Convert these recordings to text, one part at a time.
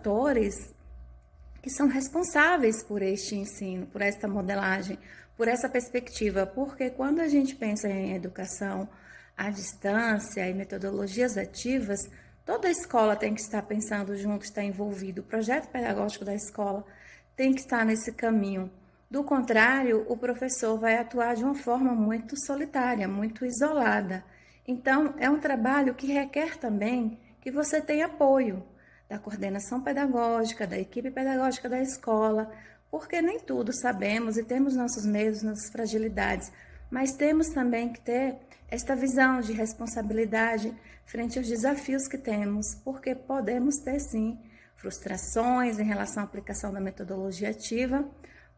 atores que são responsáveis por este ensino, por esta modelagem, por essa perspectiva, porque quando a gente pensa em educação à distância e metodologias ativas, toda a escola tem que estar pensando junto, estar envolvido, o projeto pedagógico da escola tem que estar nesse caminho. Do contrário, o professor vai atuar de uma forma muito solitária, muito isolada. Então, é um trabalho que requer também que você tenha apoio da coordenação pedagógica, da equipe pedagógica da escola, porque nem tudo sabemos e temos nossos medos, nossas fragilidades, mas temos também que ter esta visão de responsabilidade frente aos desafios que temos, porque podemos ter sim frustrações em relação à aplicação da metodologia ativa,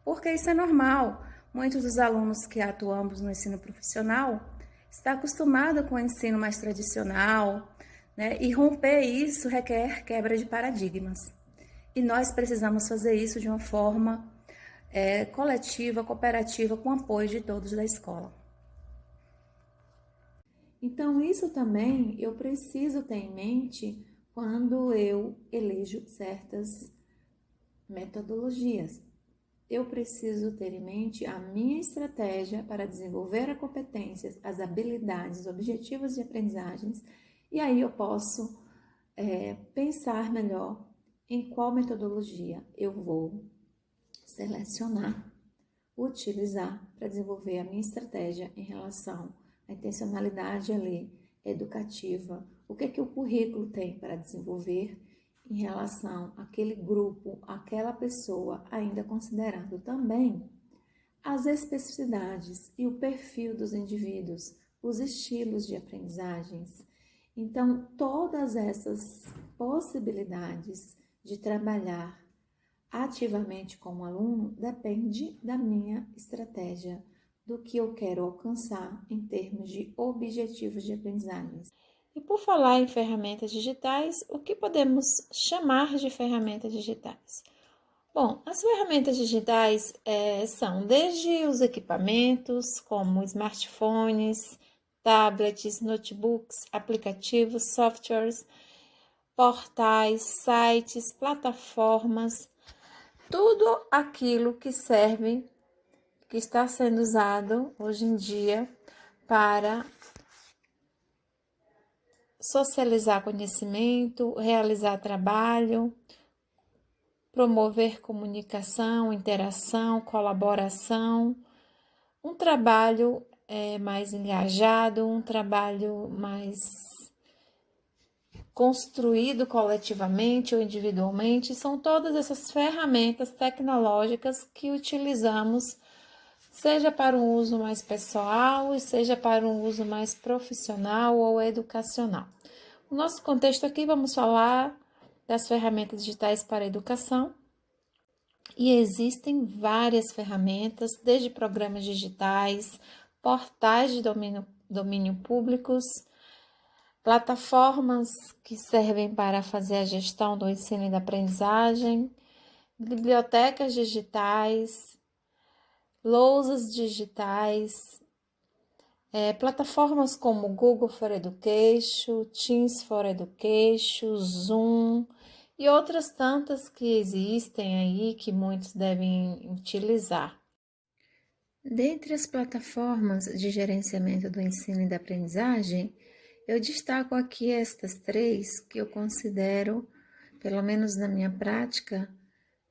porque isso é normal. Muitos dos alunos que atuamos no ensino profissional estão acostumados com o ensino mais tradicional, né? E romper isso requer quebra de paradigmas. E nós precisamos fazer isso de uma forma coletiva, cooperativa, com apoio de todos da escola. Então, isso também eu preciso ter em mente quando eu elejo certas metodologias. Eu preciso ter em mente a minha estratégia para desenvolver as competências, as habilidades, os objetivos de aprendizagens, e aí eu posso pensar melhor em qual metodologia eu vou selecionar, utilizar para desenvolver a minha estratégia em relação à intencionalidade ali educativa, o que o currículo tem para desenvolver em relação àquele grupo, àquela pessoa, ainda considerando também as especificidades e o perfil dos indivíduos, os estilos de aprendizagens. Então, todas essas possibilidades de trabalhar ativamente como aluno depende da minha estratégia, do que eu quero alcançar em termos de objetivos de aprendizagens. E por falar em ferramentas digitais, o que podemos chamar de ferramentas digitais? Bom, as ferramentas digitais são desde os equipamentos, como smartphones, tablets, notebooks, aplicativos, softwares, portais, sites, plataformas, tudo aquilo que serve, que está sendo usado hoje em dia para socializar conhecimento, realizar trabalho, promover comunicação, interação, colaboração, um trabalho mais engajado, um trabalho mais construído coletivamente ou individualmente. São todas essas ferramentas tecnológicas que utilizamos, seja para um uso mais pessoal e seja para um uso mais profissional ou educacional. No nosso contexto aqui, vamos falar das ferramentas digitais para a educação. E existem várias ferramentas, desde programas digitais, portais de domínio públicos, plataformas que servem para fazer a gestão do ensino e da aprendizagem, bibliotecas digitais, lousas digitais, plataformas como Google for Education, Teams for Education, Zoom e outras tantas que existem aí que muitos devem utilizar. Dentre as plataformas de gerenciamento do ensino e da aprendizagem, eu destaco aqui estas três que eu considero, pelo menos na minha prática,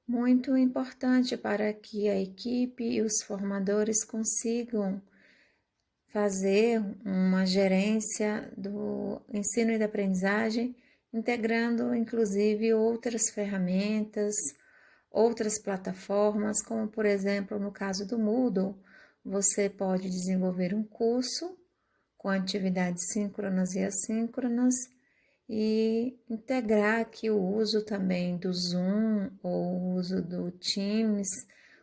muito importante para que a equipe e os formadores consigam fazer uma gerência do ensino e da aprendizagem, integrando inclusive outras ferramentas, outras plataformas, como por exemplo no caso do Moodle, você pode desenvolver um curso com atividades síncronas e assíncronas e integrar aqui o uso também do Zoom ou o uso do Teams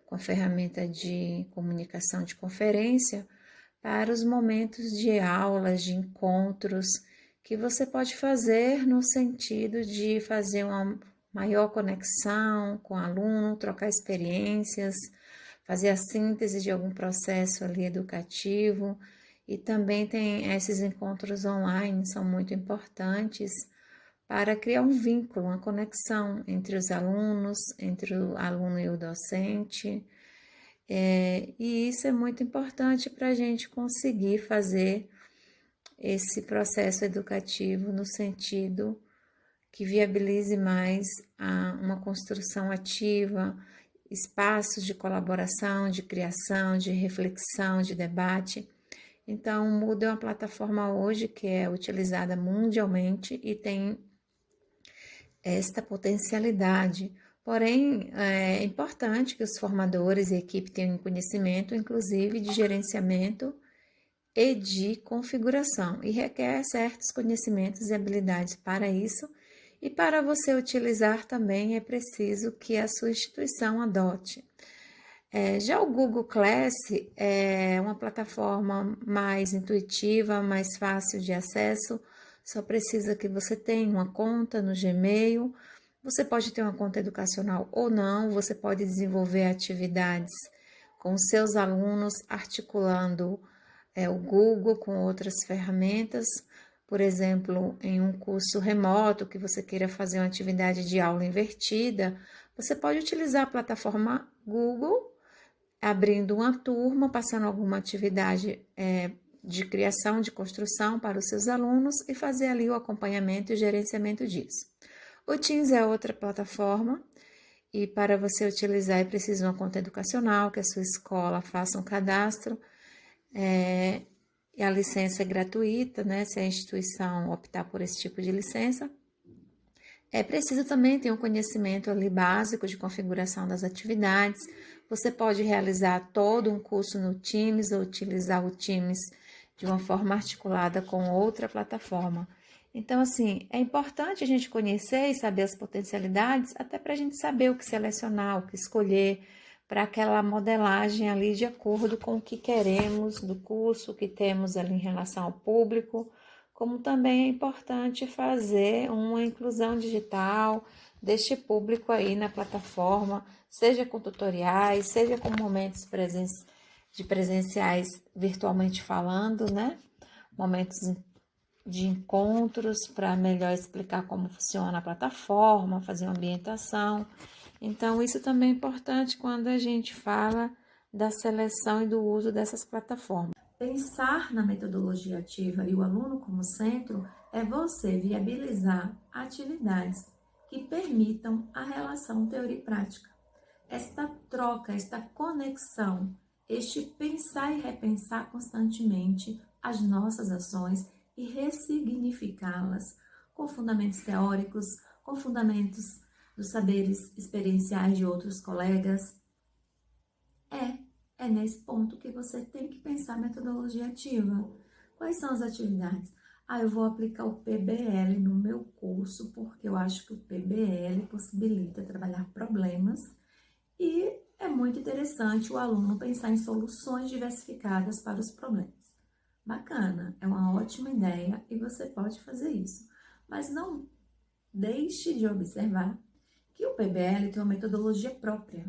com a ferramenta de comunicação de conferência para os momentos de aulas, de encontros que você pode fazer no sentido de fazer uma maior conexão com o aluno, trocar experiências, fazer a síntese de algum processo ali educativo. E também tem esses encontros online, são muito importantes para criar um vínculo, uma conexão entre os alunos, entre o aluno e o docente. E isso é muito importante para a gente conseguir fazer esse processo educativo no sentido que viabilize mais uma construção ativa, espaços de colaboração, de criação, de reflexão, de debate. Então, o Moodle é uma plataforma hoje que é utilizada mundialmente e tem esta potencialidade. Porém, é importante que os formadores e a equipe tenham conhecimento, inclusive, de gerenciamento e de configuração, e requer certos conhecimentos e habilidades para isso. E para você utilizar também é preciso que a sua instituição adote. Já o Google Class é uma plataforma mais intuitiva, mais fácil de acesso, só precisa que você tenha uma conta no Gmail. Você pode ter uma conta educacional ou não, você pode desenvolver atividades com seus alunos, articulando o Google com outras ferramentas. Por exemplo, em um curso remoto que você queira fazer uma atividade de aula invertida, você pode utilizar a plataforma Google, abrindo uma turma, passando alguma atividade de criação, de construção para os seus alunos e fazer ali o acompanhamento e o gerenciamento disso. O Teams é outra plataforma e para você utilizar é preciso uma conta educacional, que a sua escola faça um cadastro, e a licença é gratuita, né? Se a instituição optar por esse tipo de licença. É preciso também ter um conhecimento ali básico de configuração das atividades. Você pode realizar todo um curso no Teams ou utilizar o Teams de uma forma articulada com outra plataforma. Então, assim, é importante a gente conhecer e saber as potencialidades, até para a gente saber o que selecionar, o que escolher, para aquela modelagem ali de acordo com o que queremos do curso, o que temos ali em relação ao público, como também é importante fazer uma inclusão digital deste público aí na plataforma, seja com tutoriais, seja com momentos presenciais virtualmente falando, né? Momentos de encontros para melhor explicar como funciona a plataforma, fazer uma ambientação. Então, isso também é importante quando a gente fala da seleção e do uso dessas plataformas. Pensar na metodologia ativa e o aluno como centro é você viabilizar atividades que permitam a relação teoria e prática. Esta troca, esta conexão, este pensar e repensar constantemente as nossas ações e ressignificá-las com fundamentos teóricos, com fundamentos dos saberes experienciais de outros colegas. É nesse ponto que você tem que pensar metodologia ativa. Quais são as atividades? Eu vou aplicar o PBL no meu curso, porque eu acho que o PBL possibilita trabalhar problemas e é muito interessante o aluno pensar em soluções diversificadas para os problemas. Bacana, é uma ótima ideia e você pode fazer isso. Mas não deixe de observar que o PBL tem uma metodologia própria.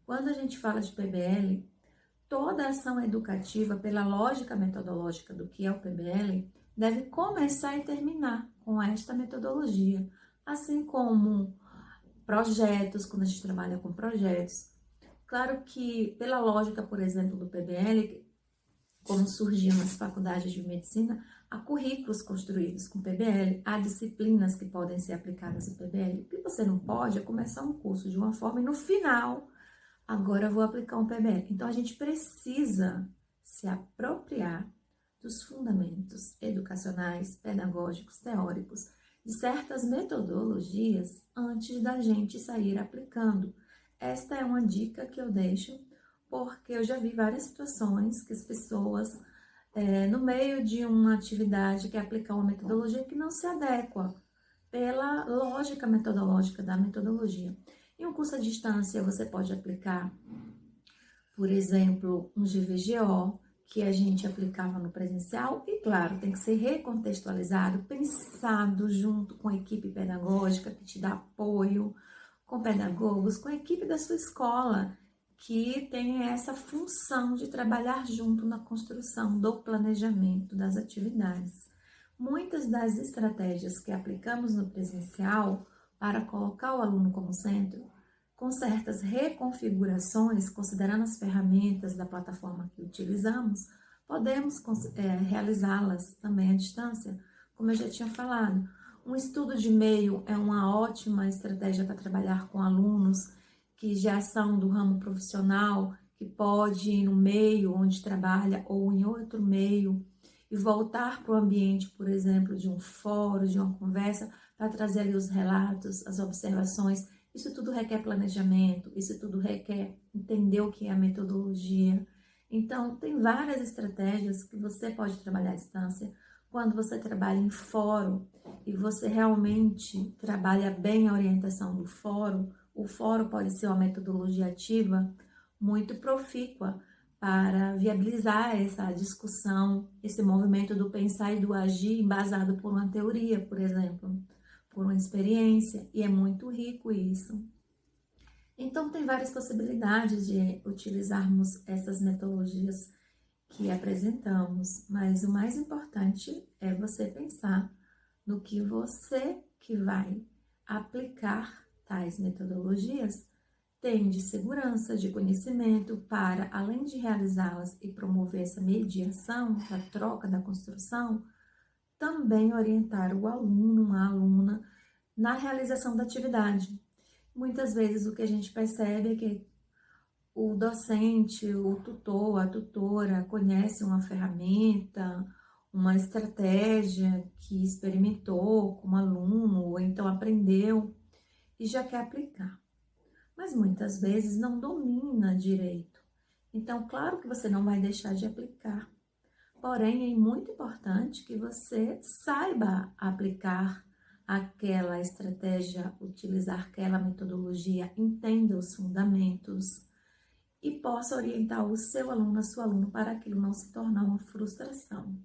Quando a gente fala de PBL, toda ação educativa, pela lógica metodológica do que é o PBL, deve começar e terminar com esta metodologia. Assim como projetos, quando a gente trabalha com projetos. Claro que, pela lógica, por exemplo, do PBL, como surgiu nas faculdades de medicina, há currículos construídos com PBL, há disciplinas que podem ser aplicadas ao PBL. O que você não pode é começar um curso de uma forma e no final, agora eu vou aplicar um PBL. Então, a gente precisa se apropriar dos fundamentos educacionais, pedagógicos, teóricos, de certas metodologias antes da gente sair aplicando. Esta é uma dica que eu deixo, porque eu já vi várias situações que as pessoas, no meio de uma atividade, quer aplicar uma metodologia que não se adequa pela lógica metodológica da metodologia. Em um curso à distância, você pode aplicar, por exemplo, um GVGO, que a gente aplicava no presencial, e claro, tem que ser recontextualizado, pensado junto com a equipe pedagógica que te dá apoio, com pedagogos, com a equipe da sua escola, que tem essa função de trabalhar junto na construção do planejamento das atividades. Muitas das estratégias que aplicamos no presencial para colocar o aluno como centro, com certas reconfigurações, considerando as ferramentas da plataforma que utilizamos, podemos realizá-las também à distância, como eu já tinha falado. Um estudo de meio é uma ótima estratégia para trabalhar com alunos que já são do ramo profissional, que pode ir no meio onde trabalha ou em outro meio e voltar para o ambiente, por exemplo, de um fórum, de uma conversa, para trazer ali os relatos, as observações. Isso tudo requer planejamento, isso tudo requer entender o que é a metodologia. Então, tem várias estratégias que você pode trabalhar à distância. Quando você trabalha em fórum e você realmente trabalha bem a orientação do fórum, o fórum pode ser uma metodologia ativa muito profícua para viabilizar essa discussão, esse movimento do pensar e do agir embasado por uma teoria, por exemplo, por uma experiência, e é muito rico isso. Então, tem várias possibilidades de utilizarmos essas metodologias que apresentamos, mas o mais importante é você pensar no que você que vai aplicar tais metodologias tem de segurança, de conhecimento para, além de realizá-las e promover essa mediação, da troca, da construção, também orientar o aluno, a aluna, na realização da atividade. Muitas vezes o que a gente percebe é que o docente, o tutor, a tutora conhece uma ferramenta, uma estratégia que experimentou como aluno, ou então aprendeu e já quer aplicar. Mas muitas vezes não domina direito. Então, claro que você não vai deixar de aplicar. Porém, é muito importante que você saiba aplicar aquela estratégia, utilizar aquela metodologia, entenda os fundamentos e possa orientar o seu aluno, a sua aluna, para aquilo não se tornar uma frustração.